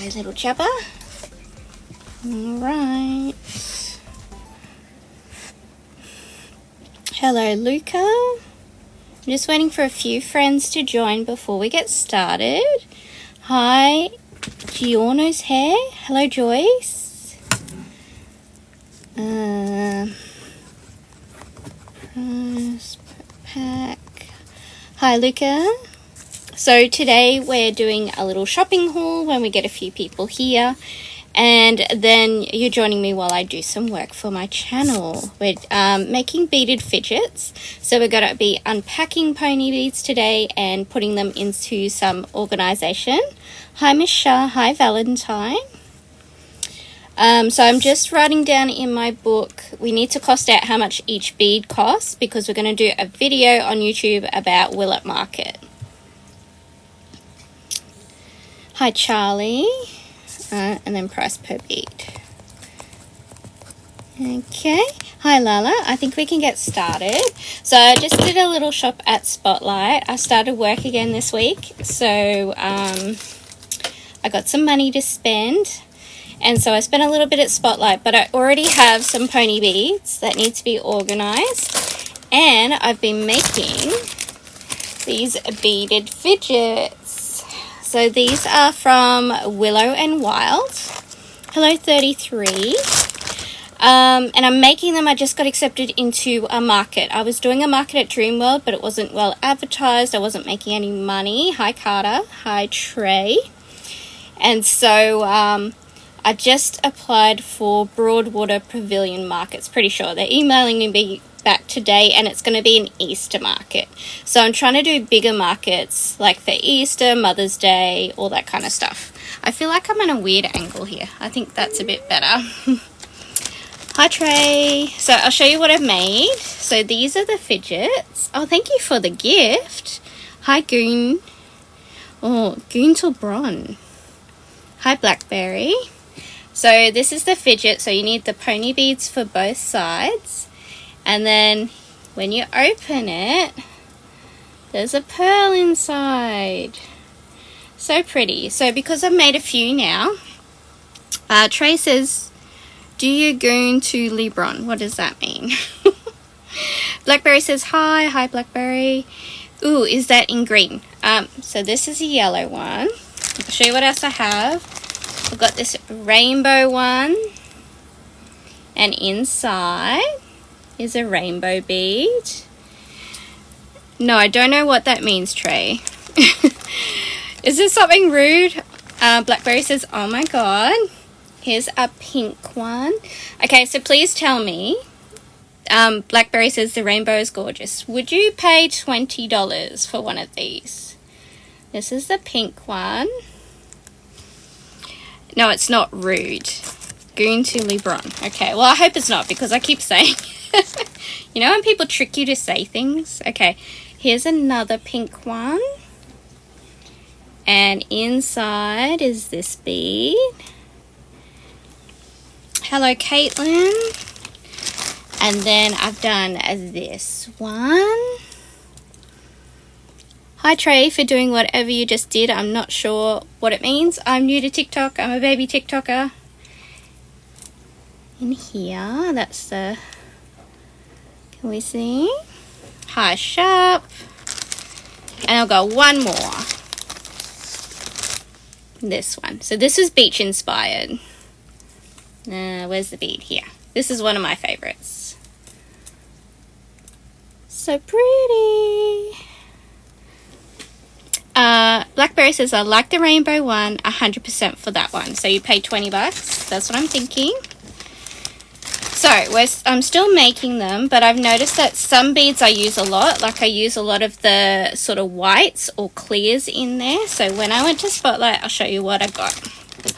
Hi, little jabber. Alright. Hello, Luca. I'm just waiting for a few friends to join before we get started. Hi, Giorno's hair. Hello, Joyce. Pack. Hi, Luca. So today we're doing a little shopping haul when we get a few people here, and then you're joining me while I do some work for my channel. We're making beaded fidgets, so we're going to be unpacking pony beads today and putting them into some organization. Hi, Miss Shah. Hi, Valentine. So I'm just writing down in my book, we need to cost out how much each bead costs because we're going to do a video on YouTube about will it market. Hi, Charlie, and then price per bead. Okay. Hi, Lala. I think we can get started. So I just did a little shop at Spotlight. I started work again this week, so I got some money to spend, and so I spent a little bit at Spotlight, but I already have some pony beads that need to be organized, and I've been making these beaded fidgets. So these are from Willow and Wild. Hello, 33. And I'm making them. I just got accepted into a market. I was doing a market at Dreamworld, but it wasn't well advertised. I wasn't making any money. Hi, Carter. Hi, Trey. And so I just applied for Broadwater Pavilion Markets. Pretty sure they're emailing me back today, and it's going to be an Easter market. So I'm trying to do bigger markets like for Easter, Mother's Day, all that kind of stuff. I feel like I'm in a weird angle here. I think that's a bit better. Hi, Trey. So I'll show you what I've made. So these are the fidgets. Oh, thank you for the gift. Hi, Goon. Oh, Goon till Bron. Hi, Blackberry. So this is the fidget. So you need the pony beads for both sides. And then when you open it, there's a pearl inside. So pretty. So because I've made a few now, Trey says, do you goon to Lebron? What does that mean? Blackberry says, hi. Hi, Blackberry. Ooh, is that in green? So this is a yellow one. I'll show you what else I have. I've got this rainbow one. And inside is a rainbow bead. No, I don't know what that means, Trey. Is this something rude? Blackberry says, oh my god. Here's a pink one. Okay, so please tell me. Blackberry says the rainbow is gorgeous. Would you pay $20 for one of these? This is the pink one. No, it's not rude. Goon to Lebron. Okay, well, I hope it's not because I keep saying you know when people trick you to say things? Okay, here's another pink one. And inside is this bead. Hello, Caitlin. And then I've done this one. Hi, Trey, for doing whatever you just did. I'm not sure what it means. I'm new to TikTok. I'm a baby TikToker. In here, that's the... Can we see? Hi, Sharp. And I'll go one more. This one. So this is beach inspired. Where's the bead? Here. This is one of my favorites. So pretty. Blackberry says, I like the rainbow one, 100% for that one. So you pay $20. That's what I'm thinking. So I'm still making them, but I've noticed that some beads I use a lot. Like I use a lot of the sort of whites or clears in there. So when I went to Spotlight, I'll show you what I got.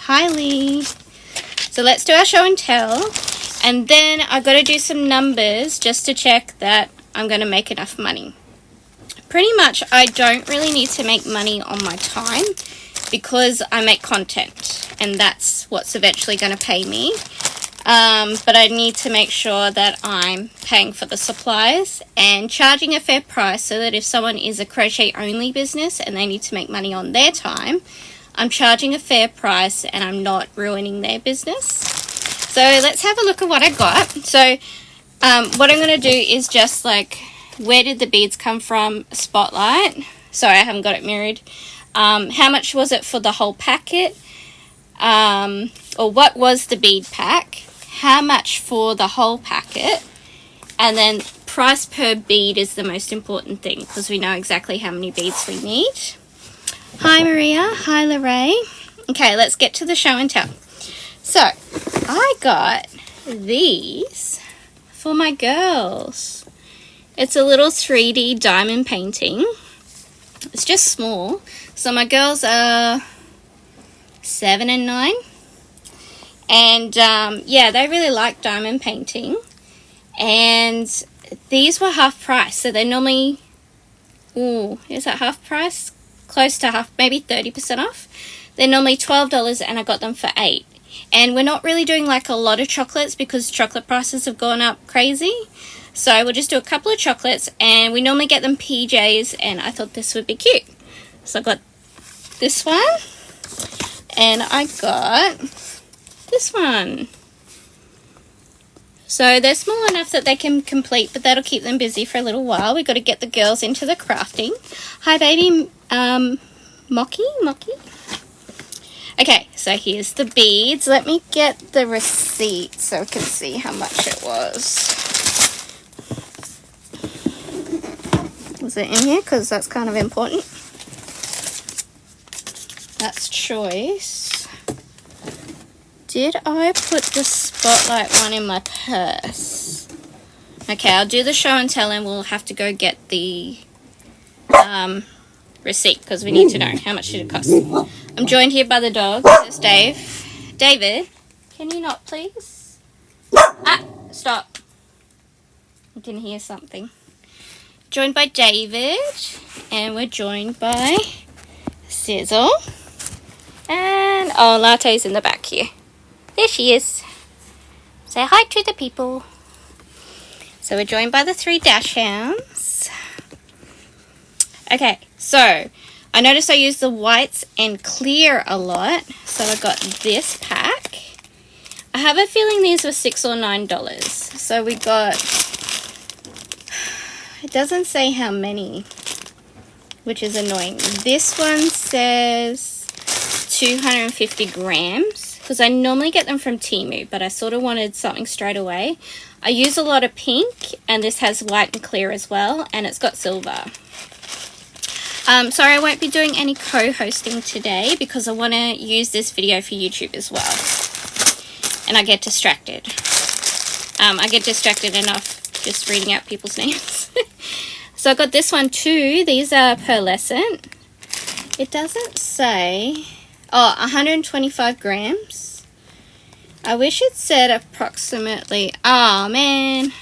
Hi, Lee. So let's do our show and tell. And then I've got to do some numbers just to check that I'm going to make enough money. Pretty much, I don't really need to make money on my time because I make content. And that's what's eventually going to pay me. But I need to make sure that I'm paying for the supplies and charging a fair price so that if someone is a crochet only business and they need to make money on their time, I'm charging a fair price and I'm not ruining their business. So let's have a look at what I got. So what I'm going to do is just like, where did the beads come from? Spotlight. Sorry, I haven't got it mirrored. How much was it for the whole packet? Or what was the bead pack? How much for the whole packet? And then price per bead is the most important thing, because we know exactly how many beads we need. Hi Maria, hi Lorraine. Okay, let's get to the show and tell. So I got these for my girls. It's a little 3D diamond painting. It's just small. So my girls are 7 and 9. And yeah, they really like diamond painting. And these were half price. So they're normally, is that half price? Close to half, maybe 30% off. They're normally $12 and I got them for $8. And we're not really doing like a lot of chocolates because chocolate prices have gone up crazy. So we'll just do a couple of chocolates, and we normally get them PJs, and I thought this would be cute. So I got this one, and I got this one. So they're small enough that they can complete, but that'll keep them busy for a little while. We've got to get the girls into the crafting. Hi baby, Mocky. Okay, so here's the beads. Let me get the receipt so we can see how much it was. Was it in here? Because that's kind of important. That's choice. Did I put the Spotlight one in my purse? Okay, I'll do the show and tell, and we'll have to go get the receipt because we need to know how much did it cost. I'm joined here by the dog. This is Dave. David, can you not please? Stop. I can hear something. Joined by David, and we're joined by Sizzle. And, oh, Latte's in the back here. There she is. Say hi to the people. So we're joined by the 3 dash hounds. Okay, so I noticed I use the whites and clear a lot, so I got this pack. I have a feeling these were $6 or $9. So we got, it doesn't say how many, which is annoying. This one says 250 grams, because I normally get them from Temu, but I sort of wanted something straight away. I use a lot of pink, and this has white and clear as well, and it's got silver. Sorry, I won't be doing any co-hosting today because I want to use this video for YouTube as well. And I get distracted. I get distracted enough just reading out people's names. So I got this one too. These are pearlescent. It doesn't say... Oh, 125 grams. I wish it said approximately... Oh, man.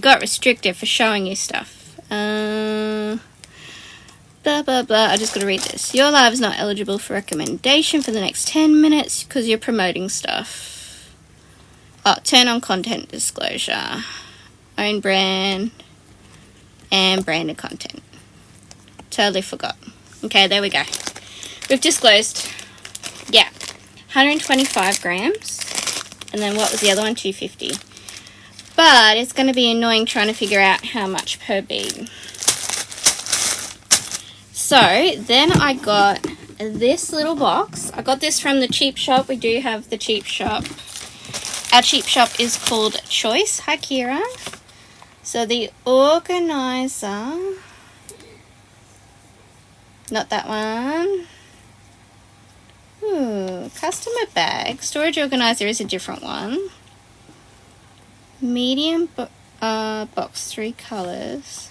Got restricted for showing you stuff. Blah, blah, blah. I just got to read this. Your live is not eligible for recommendation for the next 10 minutes because you're promoting stuff. Oh, turn on content disclosure. Own brand. And branded content. Totally forgot. Okay, there we go. We've disclosed. Yeah. 125 grams. And then what was the other one? 250. But it's going to be annoying trying to figure out how much per bead. So, then I got this little box. I got this from the cheap shop. We do have the cheap shop. Our cheap shop is called Choice. Hi, Kira. So, the organizer. Not that one. Ooh, customer bag. Storage organizer is a different one. Medium box, 3 colors.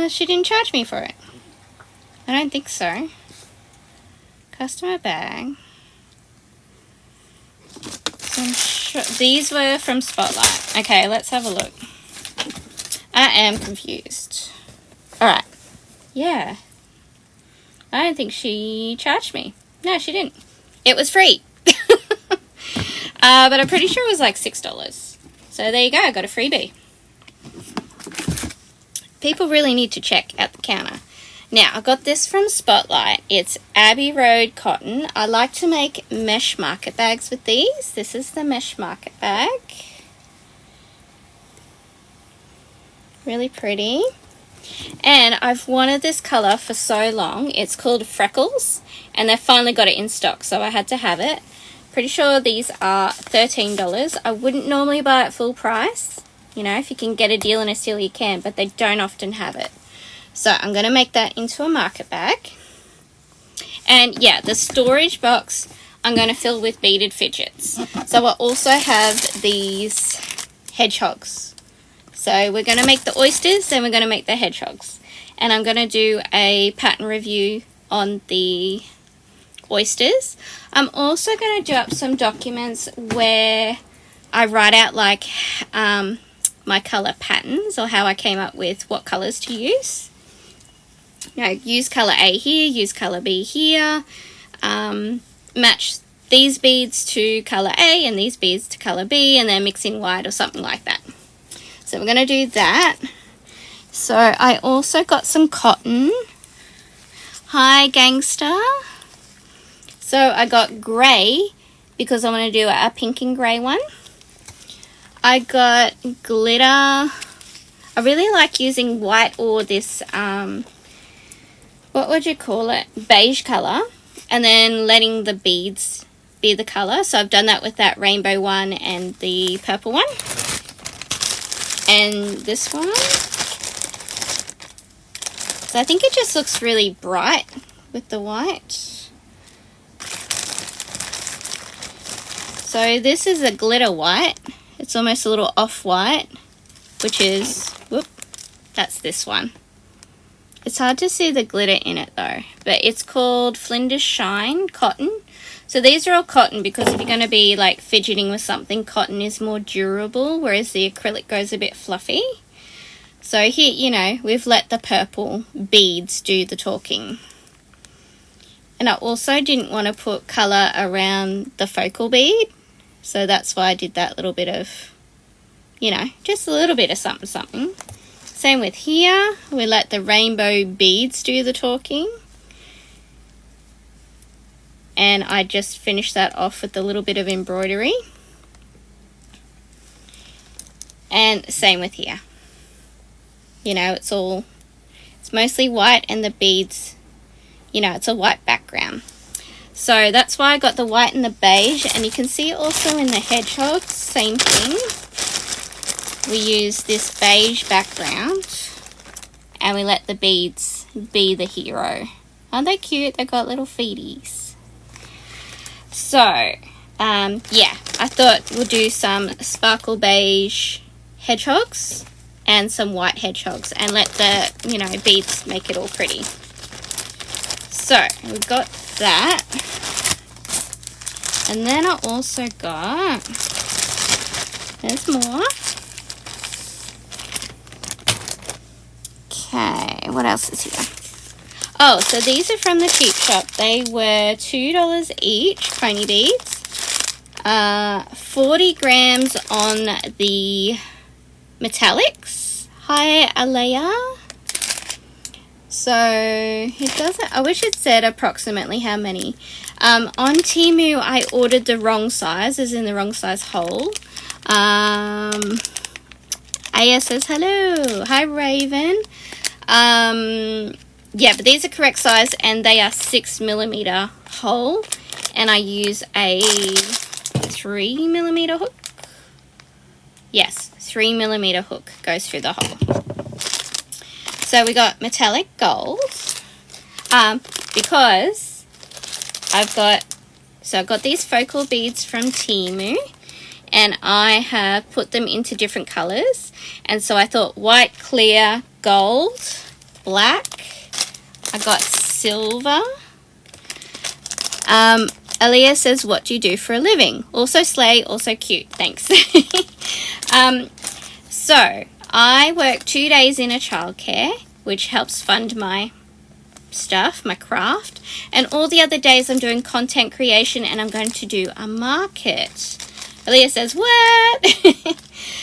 She didn't charge me for it. I don't think so. Customer bag. These were from Spotlight. Okay, let's have a look. I am confused. Alright. Yeah. I don't think she charged me. No, she didn't. It was free. But I'm pretty sure it was like $6. So there you go. I got a freebie. People really need to check at the counter Now, I got this from Spotlight. It's Abbey Road cotton. I like to make mesh market bags with these. This is the mesh market bag. Really pretty. And I've wanted this colour for so long. It's called Freckles, and they've finally got it in stock, so I had to have it. Pretty sure these are $13. I wouldn't normally buy it full price. You know, if you can get a deal and a steal, you can, but they don't often have it. So I'm going to make that into a market bag. And yeah, the storage box I'm going to fill with beaded fidgets. So I also have these hedgehogs. So we're going to make the oysters, then we're going to make the hedgehogs. And I'm going to do a pattern review on the oysters. I'm also going to do up some documents where I write out like my colour patterns, or how I came up with what colours to use. You know, use colour A here, use colour B here, match these beads to colour A and these beads to colour B, and then mix in white or something like that. So we're going to do that. So I also got some cotton. Hi, gangster. So I got grey because I want to do a pink and grey one. I got glitter. I really like using white or this, what would you call it? Beige colour. And then letting the beads be the colour. So I've done that with that rainbow one and the purple one. And this one. So I think it just looks really bright with the white. So this is a glitter white. It's almost a little off-white, which is, whoop, that's this one. It's hard to see the glitter in it though, but it's called Flinders Shine Cotton. So these are all cotton because if you're going to be like fidgeting with something, cotton is more durable, whereas the acrylic goes a bit fluffy. So here, you know, we've let the purple beads do the talking. And I also didn't want to put colour around the focal bead. So that's why I did that little bit of, you know, just a little bit of something, something. Same with here. We let the rainbow beads do the talking. And I just finished that off with a little bit of embroidery. And same with here. You know, it's mostly white and the beads, you know, it's a white background. So that's why I got the white and the beige. And you can see also in the hedgehogs, same thing. We use this beige background and we let the beads be the hero. Aren't they cute? They've got little feeties. So, yeah, I thought we'll do some sparkle beige hedgehogs and some white hedgehogs and let the, you know, beads make it all pretty. So, we've got that. And then I also got, there's more. Okay, what else is here? Oh, so these are from the cheap shop. They were $2 each, pony beads. 40 grams on the metallics. Hi, Alea. So, it doesn't, I wish it said approximately how many. On Temu, I ordered the wrong size, as in the wrong size hole. Aya says hello. Hi, Raven. Yeah, but these are correct size and they are 6mm hole, and I use a 3mm hook. Yes, 3mm hook goes through the hole. So we got metallic gold, because I've got these focal beads from Temu, and I have put them into different colors, and so I thought white, clear, gold, black. I got silver. Aaliyah says, what do you do for a living? Also slay, also cute. Thanks. So, I work 2 days in a childcare, which helps fund my stuff, my craft. And all the other days I'm doing content creation and I'm going to do a market. Aaliyah says, what?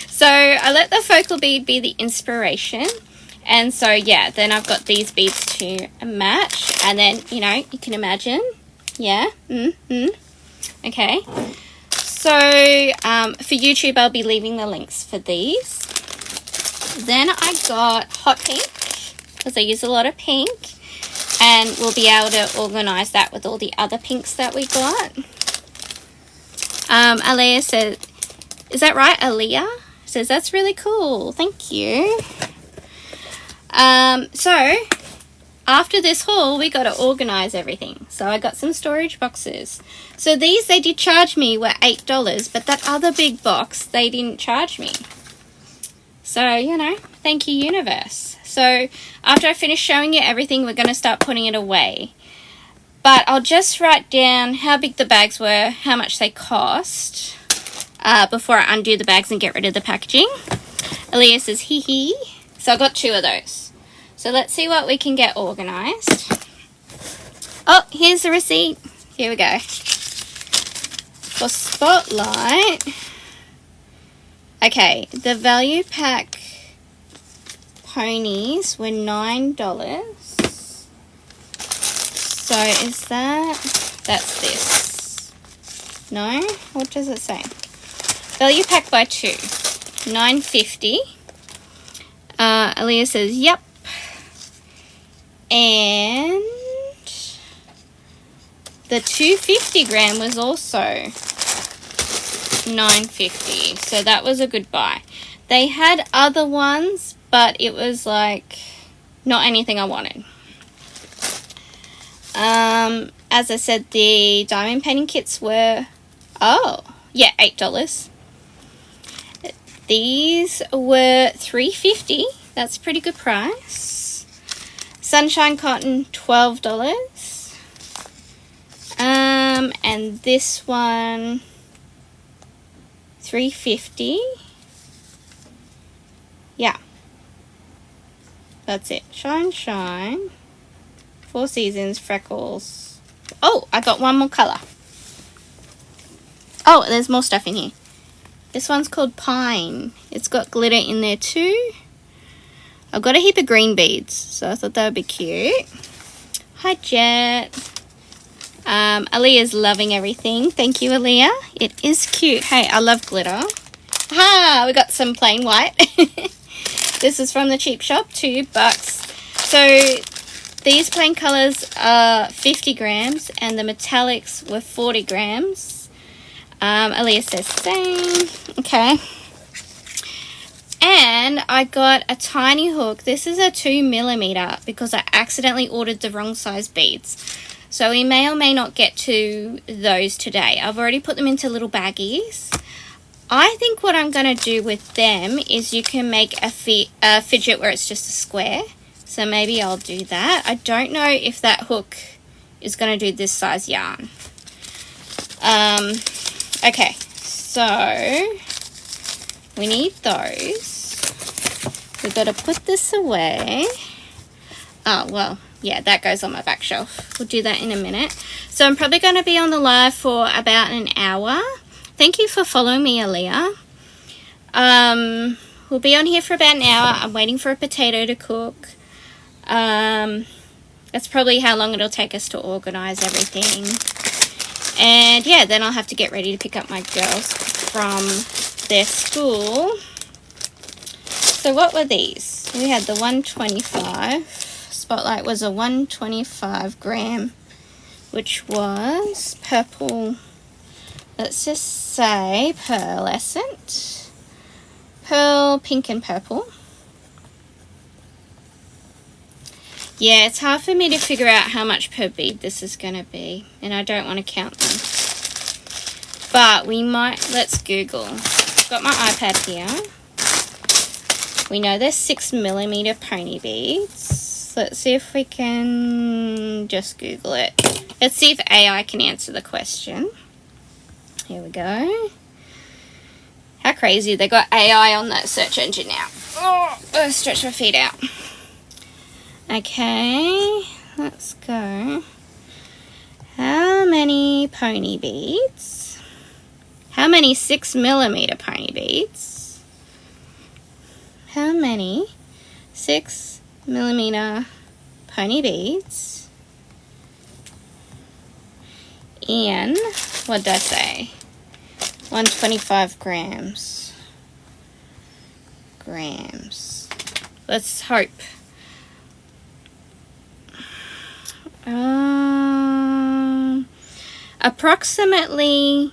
So, I let the focal bead be the inspiration. And so yeah, then I've got these beads to match, and then you know, you can imagine, yeah, okay. So for YouTube I'll be leaving the links for these. Then I got hot pink because I use a lot of pink, and we'll be able to organize that with all the other pinks that we got. Alea says, is that right? Alea says that's really cool, thank you. So after this haul we got to organize everything, so I got some storage boxes. So these, they did charge me, were $8, but that other big box they didn't charge me. So, you know, thank you universe. So after I finish showing you everything, we're going to start putting it away. But I'll just write down how big the bags were, how much they cost, before I undo the bags and get rid of the packaging. Aaliyah says hee hee. So I got 2 of those. So let's see what we can get organized. Oh, here's the receipt. Here we go. For Spotlight. Okay, the value pack ponies were $9. So is that's this. No? What does it say? Value pack by 2. $9.50. Aaliyah says, yep. And the 250 gram was also $9.50. So that was a good buy. They had other ones, but it was like not anything I wanted. As I said, the diamond painting kits were, $8. These were $3.50. That's a pretty good price. Sunshine cotton, $12. And this one, $3.50. Yeah. That's it. Shine. 4 Seasons, Freckles. Oh, I got one more colour. Oh, there's more stuff in here. This one's called Pine. It's got glitter in there too. I've got a heap of green beads, so I thought that would be cute. Hi, Jet. Aaliyah's loving everything. Thank you, Aaliyah. It is cute. Hey, I love glitter. Ha! We got some plain white. This is from the cheap shop, $2. So these plain colours are 50 grams and the metallics were 40 grams. Aaliyah says same. Okay. And I got a tiny hook. This is a 2mm because I accidentally ordered the wrong size beads. So we may or may not get to those today. I've already put them into little baggies. I think what I'm going to do with them is you can make a fidget where it's just a square. So maybe I'll do that. I don't know if that hook is going to do this size yarn. Okay, so we need those. We've got to put this away. Oh, well, yeah, that goes on my back shelf. We'll do that in a minute. So I'm probably going to be on the live for about an hour. Thank you for following me, Aaliyah. We'll be on here for about an hour. I'm waiting for a potato to cook. That's probably how long it'll take us to organize everything. And yeah, then I'll have to get ready to pick up my girls from their school. So what were these? We had the 125. Spotlight was a 125 gram, which was purple. Let's just say pearlescent. Pearl, pink and purple. Yeah, it's hard for me to figure out how much per bead this is going to be. And I don't want to count them. But we might, let's Google. I've got my iPad here. We know there's 6mm pony beads. Let's see if we can just Google it. Let's see if AI can answer the question. Here we go. How crazy, they got AI on that search engine now. Oh, let's stretch my feet out. Okay, let's go. How many pony beads? How many 6mm pony beads? How many 6 millimeter pony beads in, what did I say, 125 grams. Let's hope. Approximately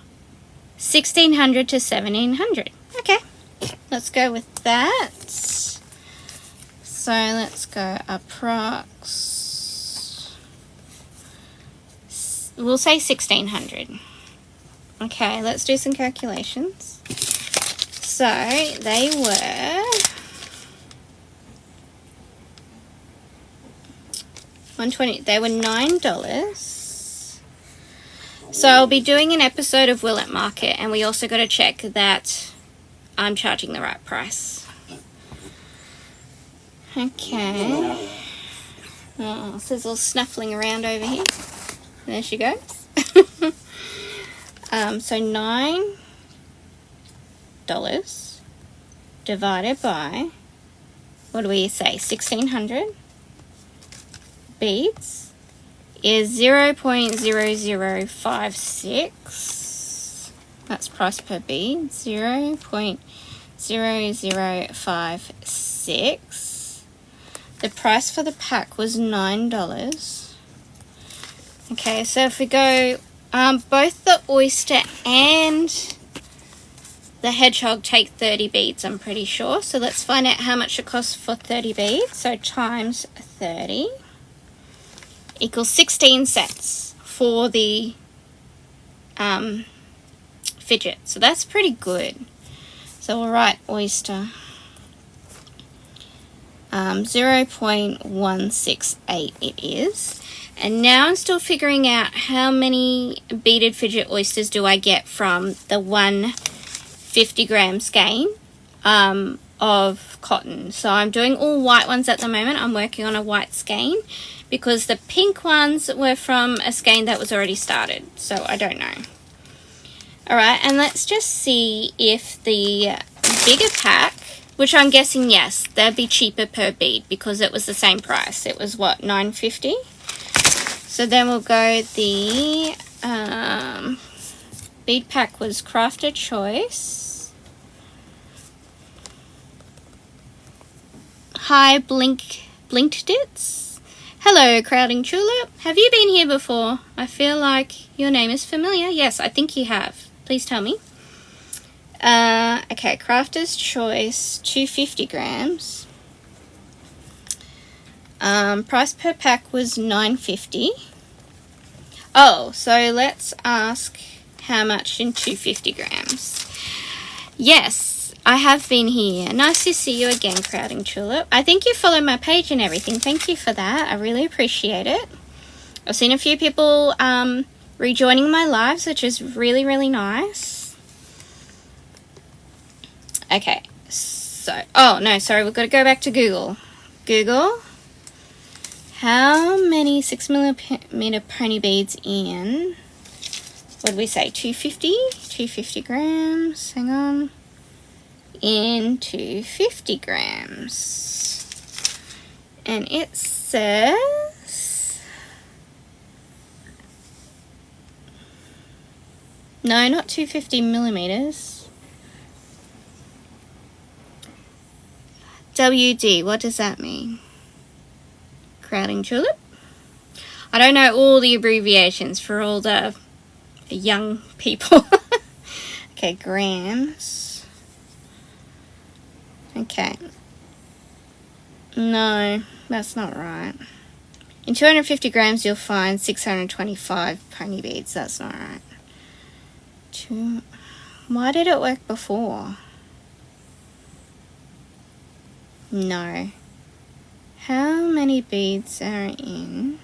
1600 to 1700. Okay, let's go with that. So let's go approx. We'll say 1600. Okay, let's do some calculations. So they were 120. They were $9. So I'll be doing an episode of Will It Market, and we also got to check that I'm charging the right price. Okay. Oh, Sizzle's snuffling around over here. There she goes. So $9 divided by, what do we say, 1600 beads is 0.0056. That's price per bead, 0.0056. The price for the pack was $9. Okay, so if we go, both the oyster and the hedgehog take 30 beads, I'm pretty sure. So let's find out how much it costs for 30 beads. So times 30 equals 16 sets for the fidget. So that's pretty good. So we'll write oyster. 0.168 it is. And now I'm still figuring out how many beaded fidget oysters do I get from the 150 gram skein of cotton. So I'm doing all white ones at the moment. I'm working on a white skein because the pink ones were from a skein that was already started. So I don't know. Alright, and let's just see if the bigger pack, which I'm guessing, yes, they'd be cheaper per bead because it was the same price. It was, what, $9.50? So then we'll go, the bead pack was Crafter Choice. Hi, Blinked Dits. Hello, Crowding Tulip. Have you been here before? I feel like your name is familiar. Yes, I think you have. Please tell me. Okay, Crafter's Choice, 250 grams. Price per pack was $9.50. Oh, so let's ask how much in 250 grams. Yes, I have been here. Nice to see you again, Crowding Tulip. I think you follow my page and everything. Thank you for that. I really appreciate it. I've seen a few people rejoining my lives, which is really, really nice. Okay, so, oh no, sorry, we've got to go back to Google. Google, how many 6mm pony beads in, what did we say, 250? 250 grams, hang on, in 250 grams. And it says, no, not 250 millimeters. WD, what does that mean? Crowding Tulip? I don't know all the abbreviations for all the young people. Okay, grams. Okay. No, that's not right. In 250 grams, you'll find 625 pony beads. That's not right. Why did it work before? No. How many beads are in?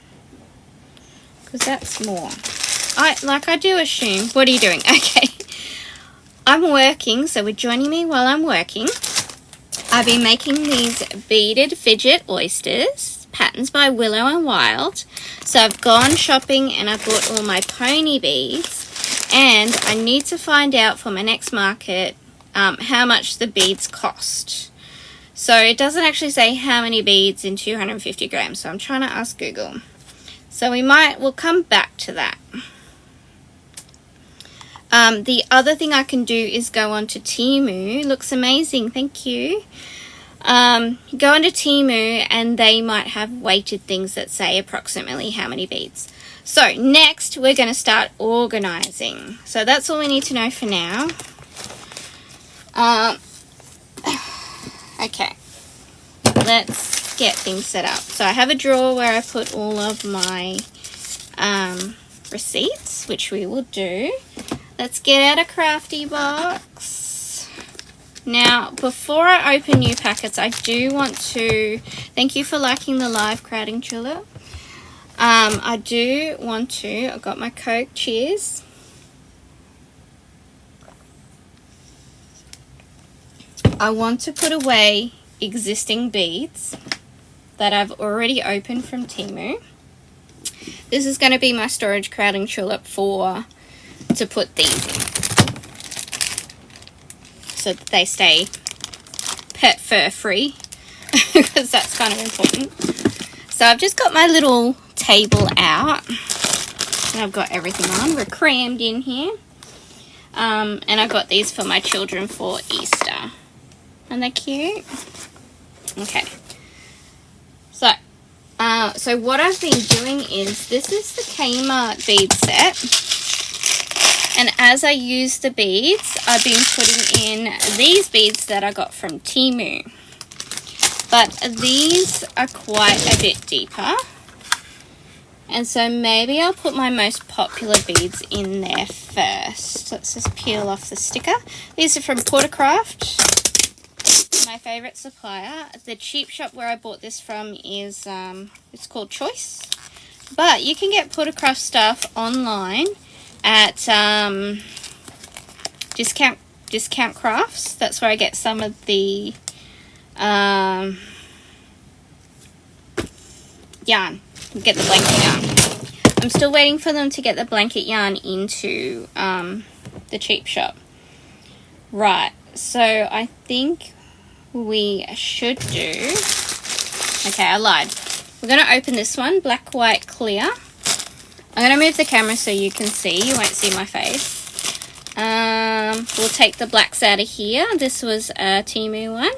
Because that's more. I do assume. What are you doing? Okay. I'm working, so we're joining me while I'm working. I've been making these beaded fidget oysters, patterns by Willow and Wild. So I've gone shopping and I bought all my pony beads. And I need to find out for my next market how much the beads cost. So it doesn't actually say how many beads in 250 grams. So I'm trying to ask Google. So we'll come back to that. The other thing I can do is go on to Temu. Looks amazing, thank you. Go onto Temu and they might have weighted things that say approximately how many beads. So next we're going to start organizing. So that's all we need to know for now. Okay, let's get things set up. So I have a drawer where I put all of my receipts, which we will do. Let's get out a crafty box. Now, before I open new packets, I do want to thank you for liking the live crowding tulip. I do want to, I've got my Coke, cheers. I want to put away existing beads that I've already opened from Temu. This is going to be my storage crowding tulip to put these in, so that they stay pet fur free, because that's kind of important. So I've just got my little table out, and I've got everything on. We're crammed in here, and I got these for my children for Easter. Aren't they cute? Okay. So what I've been doing is, this is the Kmart bead set. And as I use the beads, I've been putting in these beads that I got from Temu. But these are quite a bit deeper. And so maybe I'll put my most popular beads in there first. Let's just peel off the sticker. These are from Portercraft, my favorite supplier. The cheap shop where I bought this from is, it's called Choice. But you can get Portercraft stuff online at discount crafts. That's where I get some of the yarn. Get the blanket yarn. I'm still waiting for them to get the blanket yarn into the cheap shop. Right, so I think we should do, okay, I lied. We're going to open this one, black, white, clear. I'm going to move the camera so you can see. You won't see my face. We'll take the blacks out of here. This was a Temu one.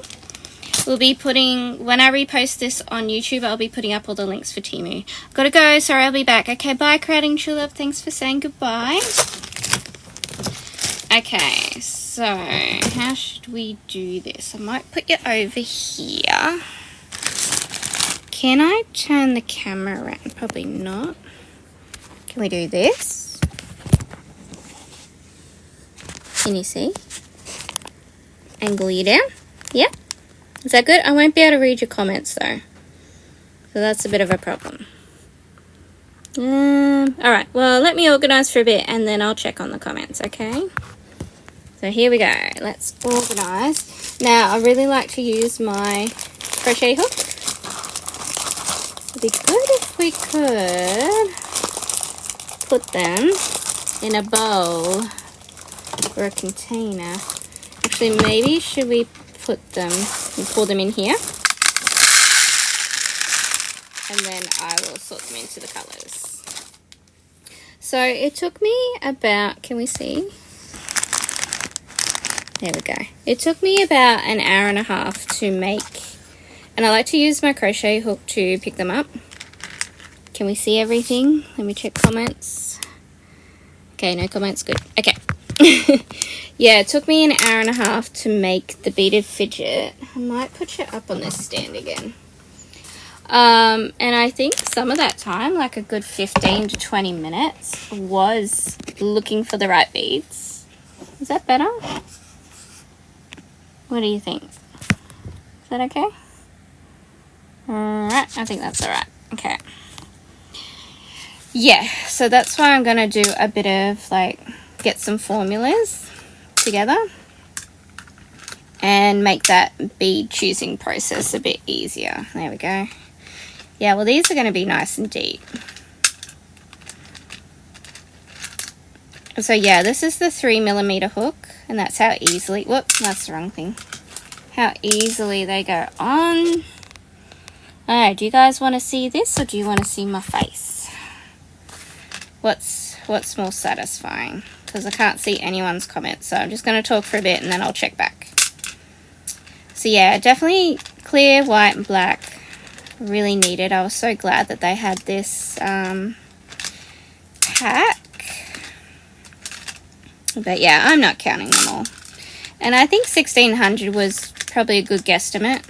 We'll be putting, when I repost this on YouTube, I'll be putting up all the links for Temu. Gotta go. Sorry, I'll be back. Okay, bye, Crowding Tulip. Thanks for saying goodbye. Okay, so how should we do this? I might put you over here. Can I turn the camera around? Probably not. Can we do this? Can you see? Angle you down. Yeah. Is that good? I won't be able to read your comments though. So that's a bit of a problem. Alright, well, let me organize for a bit and then I'll check on the comments, okay? So here we go. Let's organize. Now, I really like to use my crochet hook. It'd be good if we could put them in a bowl or a container. Actually, maybe should we put them and pour them in here, and then I will sort them into the colors. So it took me about, can we see? There we go. It took me about an hour and a half to make, and I like to use my crochet hook to pick them up. Can we see everything? Let me check comments. Okay, no comments, good. Okay. Yeah, it took me an hour and a half to make the beaded fidget. I might put you up on this stand again. And I think some of that time, like a good 15 to 20 minutes, was looking for the right beads. Is that better? What do you think? Is that okay? Alright, I think that's alright. Okay. Yeah, so that's why I'm going to do a bit of, like, get some formulas together and make that bead choosing process a bit easier. There we go. Yeah, well, these are going to be nice and deep. So yeah, this is the 3mm hook, and that's how easily, whoops, that's the wrong thing. how easily they go on. Alright, do you guys want to see this or do you want to see my face? What's more satisfying? Because I can't see anyone's comments, so I'm just going to talk for a bit and then I'll check back. So yeah, definitely clear, white and black. Really needed. I was so glad that they had this pack. But yeah, I'm not counting them all. And I think 1600 was probably a good guesstimate.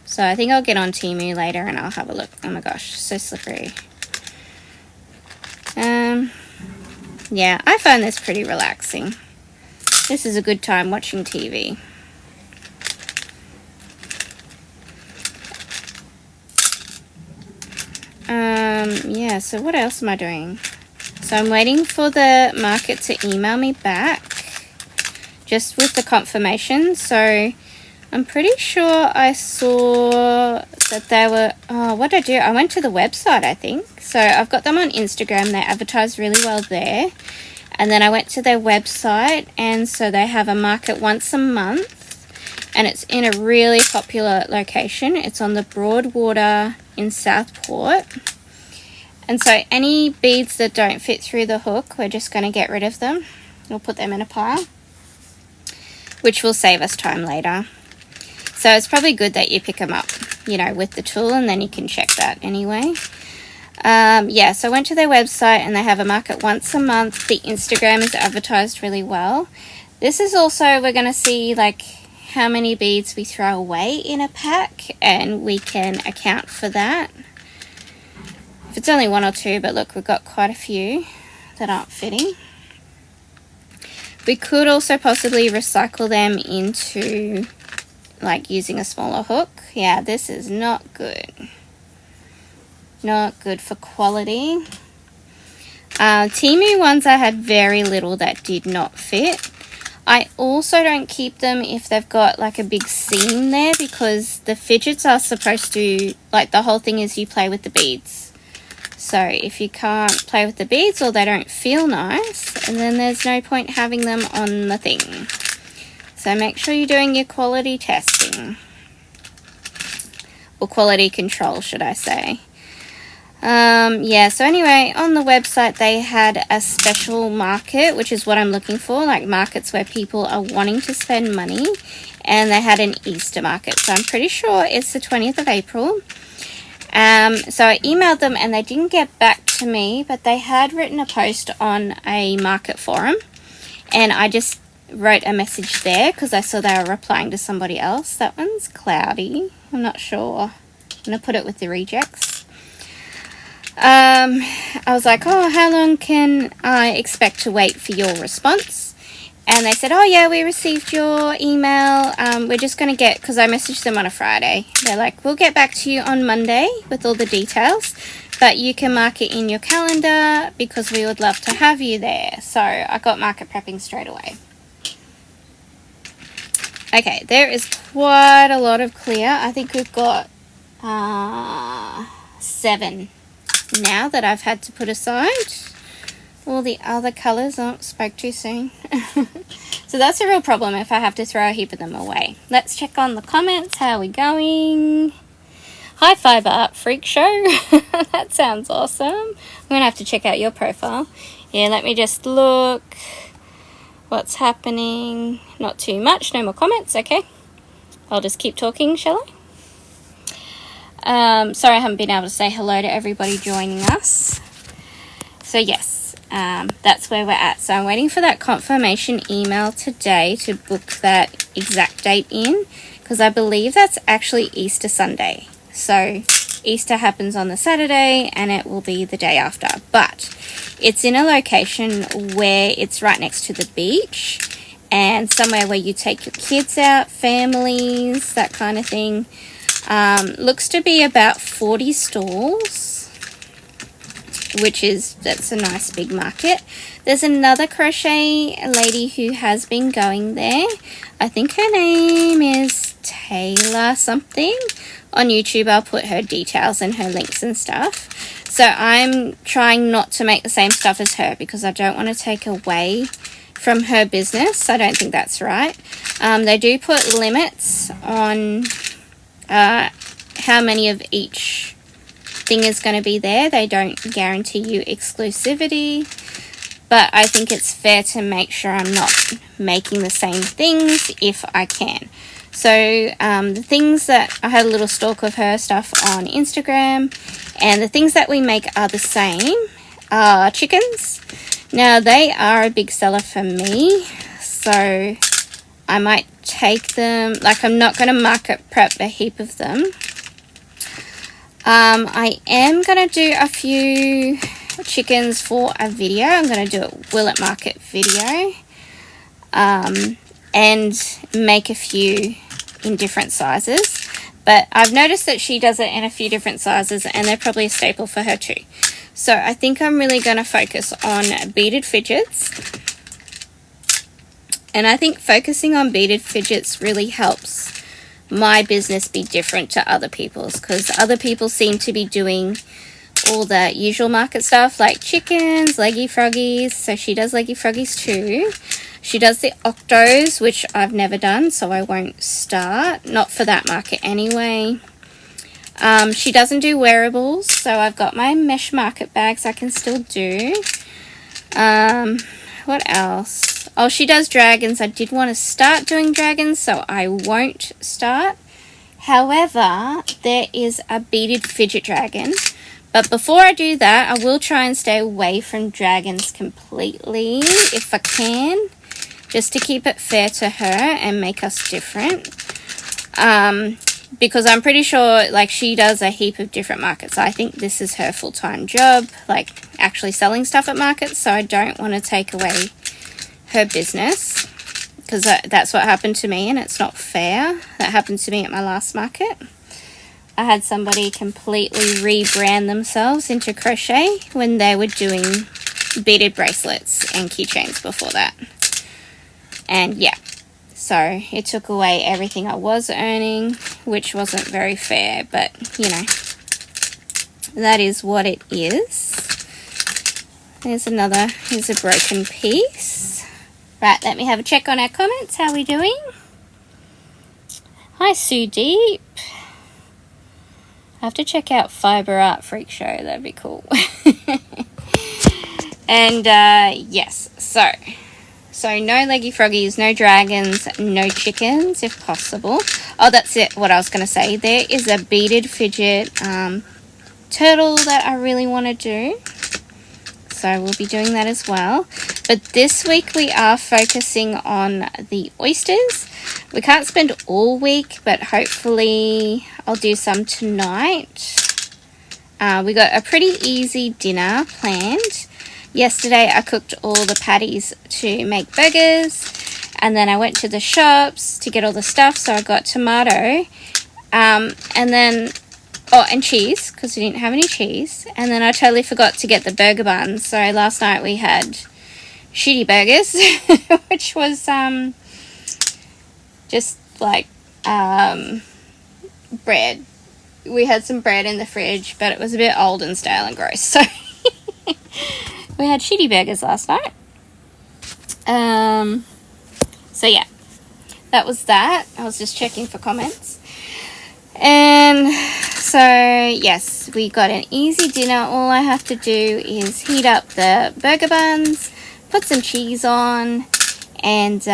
So I think I'll get on Temu later and I'll have a look. Oh my gosh, so slippery. Yeah, I find this pretty relaxing. This is a good time watching TV. Yeah, so what else am I doing? So I'm waiting for the market to email me back just with the confirmation. So I'm pretty sure I saw that they were, oh, what did I do? I went to the website, I think. So I've got them on Instagram. They advertise really well there. And then I went to their website, and so they have a market once a month. And it's in a really popular location. It's on the Broadwater in Southport. And so any beads that don't fit through the hook, we're just going to get rid of them. We'll put them in a pile, which will save us time later. So it's probably good that you pick them up, you know, with the tool, and then you can check that anyway. Yeah, so I went to their website and they have a market once a month. The Instagram is advertised really well. This is also, we're going to see like how many beads we throw away in a pack, and we can account for that. If it's only one or two, but look, we've got quite a few that aren't fitting. We could also possibly recycle them into like using a smaller hook. Yeah, this is not good. Not good for quality. Temu ones, I had very little that did not fit. I also don't keep them if they've got like a big seam there, because the fidgets are supposed to, like, the whole thing is you play with the beads. So if you can't play with the beads or they don't feel nice, and then there's no point having them on the thing. So make sure you're doing your quality testing. Or quality control, should I say. Yeah, so anyway, on the website they had a special market, which is what I'm looking for, like markets where people are wanting to spend money, and they had an Easter market, so I'm pretty sure it's the 20th of April. So I emailed them and they didn't get back to me, but they had written a post on a market forum, and I just wrote a message there because I saw they were replying to somebody else. That one's cloudy, I'm not sure. I'm going to put it with the rejects. I was like, oh, how long can I expect to wait for your response? And they said, oh yeah, we received your email. We're just going to get, because I messaged them on a Friday. They're like, we'll get back to you on Monday with all the details, but you can mark it in your calendar because we would love to have you there. So I got market prepping straight away. Okay, there is quite a lot of clear. I think we've got 7 now that I've had to put aside. All the other colours, oh, spoke too soon. So that's a real problem if I have to throw a heap of them away. Let's check on the comments. How are we going? Hi Fiber Art Freak Show. That sounds awesome. I'm going to have to check out your profile. Yeah, let me just look. What's happening? Not too much, no more comments. Okay, I'll just keep talking, shall I? Sorry I haven't been able to say hello to everybody joining us. So yes, that's where we're at. So I'm waiting for that confirmation email today to book that exact date in, because I believe that's actually Easter Sunday. So Easter happens on the Saturday and it will be the day after, but it's in a location where it's right next to the beach and somewhere where you take your kids out, families, that kind of thing. Looks to be about 40 stalls, that's a nice big market. There's another crochet lady who has been going there. I think her name is Taylor something. On YouTube I'll put her details and her links and stuff. So I'm trying not to make the same stuff as her because I don't want to take away from her business. I don't think that's right. They do put limits on how many of each thing is going to be there. They don't guarantee you exclusivity, but I think it's fair to make sure I'm not making the same things if I can. So the things that I had a little stalk of her stuff on Instagram, and the things that we make are the same. Chickens. Now they are a big seller for me, so I might take them. Like, I'm not going to market prep a heap of them. I am going to do a few chickens for a video. I'm going to do a will it market video, and make a few in different sizes. But I've noticed that she does it in a few different sizes, and they're probably a staple for her too. So I think I'm really going to focus on beaded fidgets. And I think focusing on beaded fidgets really helps my business be different to other people's, because other people seem to be doing all the usual market stuff like chickens, leggy froggies. So she does leggy froggies too. She does the octos, which I've never done, so I won't start. Not for that market anyway. She doesn't do wearables, so I've got my mesh market bags I can still do. What else? Oh, she does dragons. I did want to start doing dragons, so I won't start. However, there is a beaded fidget dragon. But before I do that, I will try and stay away from dragons completely if I can, just to keep it fair to her and make us different. Because I'm pretty sure, like, she does a heap of different markets. I think this is her full-time job, like, actually selling stuff at markets, so I don't want to take away her business, because that's what happened to me, and it's not fair. That happened to me at my last market. I had somebody completely rebrand themselves into crochet when they were doing beaded bracelets and keychains before that. And yeah, so it took away everything I was earning, which wasn't very fair, but you know, that is what it is. Here's a broken piece. Right, let me have a check on our comments. How are we doing? Hi, Sue Deep. I have to check out Fiber Art Freak Show. That'd be cool. And yes, so no leggy froggies, no dragons, no chickens if possible. Oh, that's it, what I was going to say. There is a beaded fidget turtle that I really want to do. So we'll be doing that as well. But this week we are focusing on the oysters. We can't spend all week, but hopefully I'll do some tonight. We got a pretty easy dinner planned. Yesterday I cooked all the patties to make burgers, and then I went to the shops to get all the stuff. So I got tomato, and cheese, because we didn't have any cheese. And then I totally forgot to get the burger buns. So last night we had shitty burgers, which was just like bread. We had some bread in the fridge, but it was a bit old and stale and gross. So we had shitty burgers last night. So yeah, that was that. I was just checking for comments. And so yes, we got an easy dinner. All I have to do is heat up the burger buns, put some cheese on, and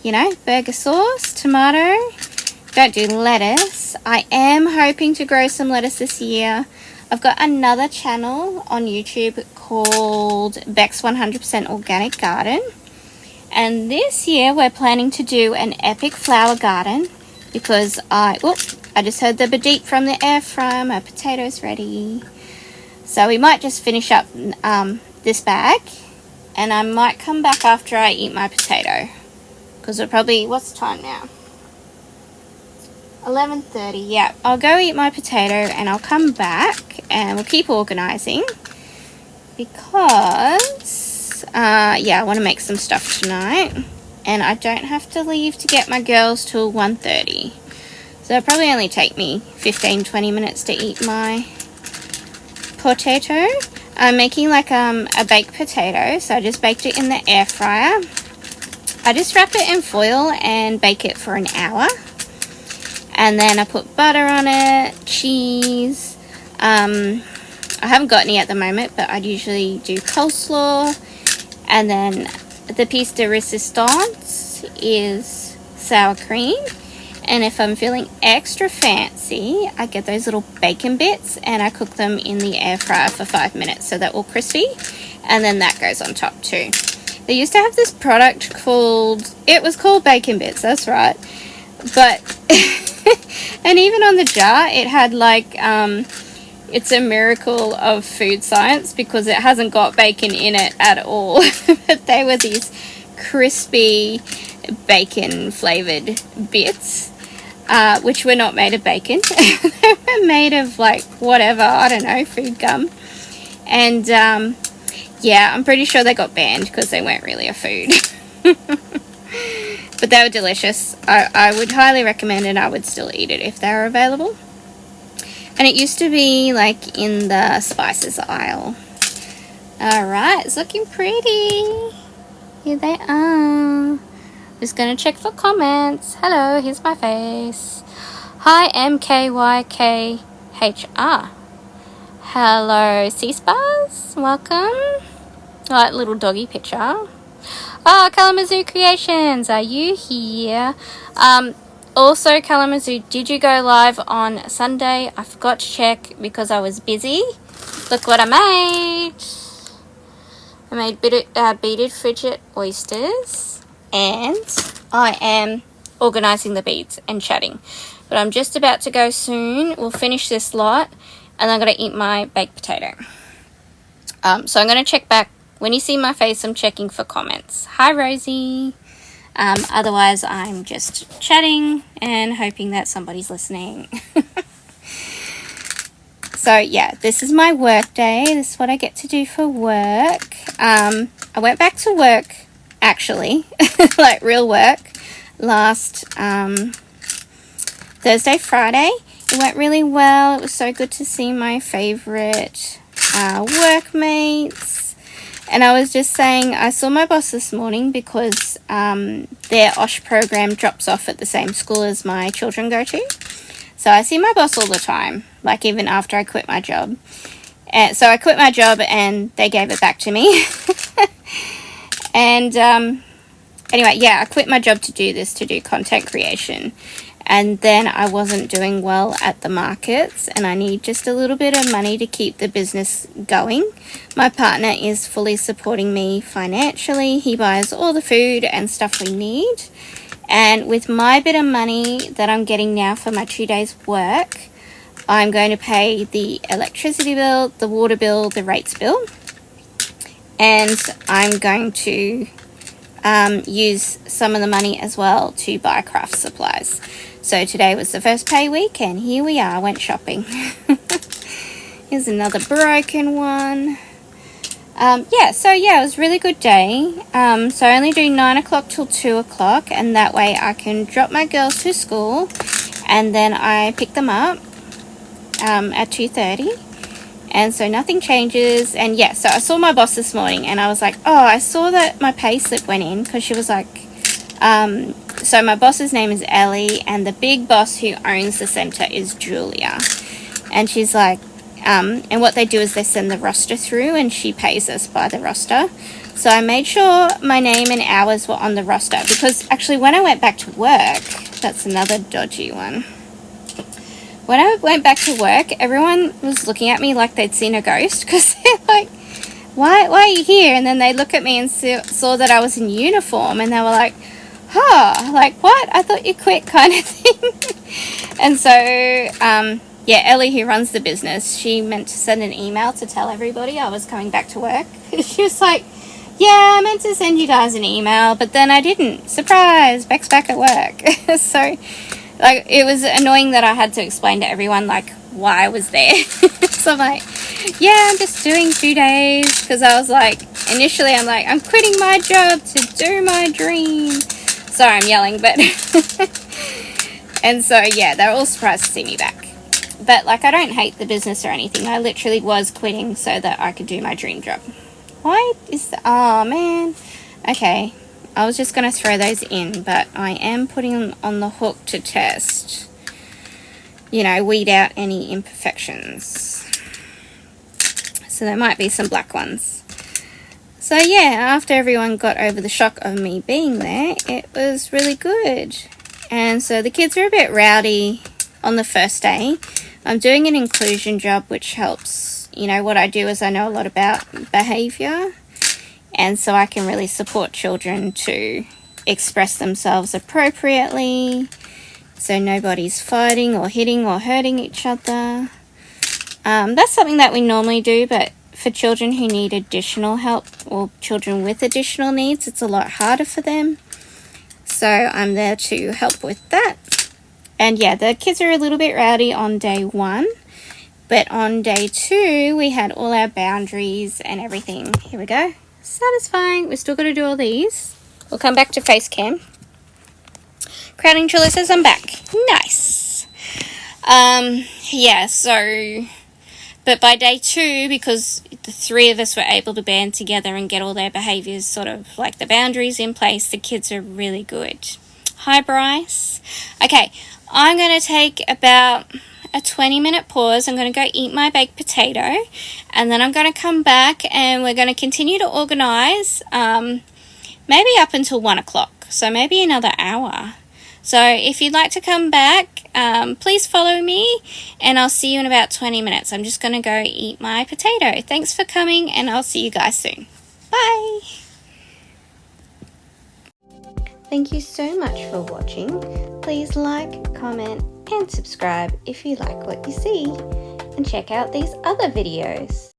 you know, burger sauce, tomato. Don't do lettuce. I am hoping to grow some lettuce this year. I've got another channel on YouTube called Beck's 100% Organic Garden. And this year we're planning to do an epic flower garden, because I just heard the bedeep from the air fryer. My potatoes ready. So we might just finish up this bag, and I might come back after I eat my potato, because it'll probably, what's the time now? 11:30. Yeah, I'll go eat my potato and I'll come back and we'll keep organizing, because yeah, I want to make some stuff tonight, and I don't have to leave to get my girls till 1:30. So it'll probably only take me 15-20 minutes to eat my potato. I'm making like a baked potato. So I just baked it in the air fryer. I just wrap it in foil and bake it for an hour. And then I put butter on it, cheese. I haven't got any at the moment, but I'd usually do coleslaw. And then the piece de resistance is sour cream. And if I'm feeling extra fancy, I get those little bacon bits and I cook them in the air fryer for 5 minutes so they're all crispy. And then that goes on top too. They used to have this product called, it was called Bacon Bits, that's right. But, and even on the jar, it had like, it's a miracle of food science because it hasn't got bacon in it at all. But they were these crispy bacon flavored bits, which were not made of bacon. They were made of like whatever, I don't know, food gum. And yeah, I'm pretty sure they got banned because they weren't really a food. But they were delicious. I would highly recommend it. I would still eat it if they were available. And it used to be like in the spices aisle. Alright, it's looking pretty. Here they are. Just gonna check for comments. Hello, here's my face. Hi, MKYKHR. Hello, C-Spars. Welcome. Like little doggy picture. Oh, Kalamazoo Creations, are you here? Also, Kalamazoo, did you go live on Sunday? I forgot to check because I was busy. Look what I made. I made beaded fidget oysters. And I am organising the beads and chatting. But I'm just about to go soon. We'll finish this lot. And I'm going to eat my baked potato. So I'm going to check back. When you see my face, I'm checking for comments. Hi, Rosie. Otherwise, I'm just chatting and hoping that somebody's listening. So, yeah, this is my work day. This is what I get to do for work. I went back to work, actually, like real work, last Thursday, Friday. It went really well. It was so good to see my favourite workmates. And I was just saying, I saw my boss this morning because their OSH program drops off at the same school as my children go to. So I see my boss all the time, like even after I quit my job. And so I quit my job and they gave it back to me. And anyway, yeah, I quit my job to do this, to do content creation. And then I wasn't doing well at the markets and I need just a little bit of money to keep the business going. My partner is fully supporting me financially. He buys all the food and stuff we need. And with my bit of money that I'm getting now for my 2 days work, I'm going to pay the electricity bill, the water bill, the rates bill. And I'm going to use some of the money as well to buy craft supplies. So today was the first pay week and here we are, I went shopping. Here's another broken one. Yeah, it was a really good day. So I only do 9 o'clock till 2 o'clock and that way I can drop my girls to school and then I pick them up at 2:30. And so nothing changes. And yeah, so I saw my boss this morning and I was like, oh, I saw that my pay slip went in because she was like, so my boss's name is Ellie and the big boss who owns the centre is Julia. And she's like, and what they do is they send the roster through and she pays us by the roster. So I made sure my name and hours were on the roster because actually when I went back to work, that's another dodgy one. When I went back to work, everyone was looking at me like they'd seen a ghost because they're like, why are you here? And then they look at me and saw that I was in uniform and they were like, huh, like what? I thought you quit kind of thing. And so, yeah, Ellie, who runs the business, she meant to send an email to tell everybody I was coming back to work. She was like, yeah, I meant to send you guys an email, but then I didn't. Surprise, Beck's back at work. So, like, it was annoying that I had to explain to everyone, like, why I was there. So I'm like, yeah, I'm just doing 2 days. Because I was like, initially I'm like, I'm quitting my job to do my dream. Sorry, I'm yelling, but... And so, yeah, they were all surprised to see me back. But like, I don't hate the business or anything. I literally was quitting so that I could do my dream job. Why is the, oh man. Okay, I was just going to throw those in, but I am putting them on the hook to test, you know, weed out any imperfections. So there might be some black ones. So yeah, after everyone got over the shock of me being there, it was really good. And so the kids were a bit rowdy on the first day. I'm doing an inclusion job, which helps, you know, what I do is I know a lot about behavior. And so I can really support children to express themselves appropriately. So nobody's fighting or hitting or hurting each other. That's something that we normally do, but for children who need additional help or children with additional needs, it's a lot harder for them. So I'm there to help with that. And yeah, the kids are a little bit rowdy on day 1. But on day 2, we had all our boundaries and everything. Here we go. Satisfying. We're still got to do all these. We'll come back to face cam. Crowding Trilla says I'm back. Nice. Yeah, so... But by day 2, because the 3 of us were able to band together and get all their behaviours, sort of like the boundaries in place, the kids are really good. Hi, Bryce. Okay, I'm going to take about a 20-minute pause. I'm going to go eat my baked potato, and then I'm going to come back and we're going to continue to organise, maybe up until 1 o'clock, so maybe another hour. So if you'd like to come back, please follow me, and I'll see you in about 20 minutes. I'm just going to go eat my potato. Thanks for coming, and I'll see you guys soon. Bye! Thank you so much for watching. Please like, comment, and subscribe if you like what you see. And check out these other videos.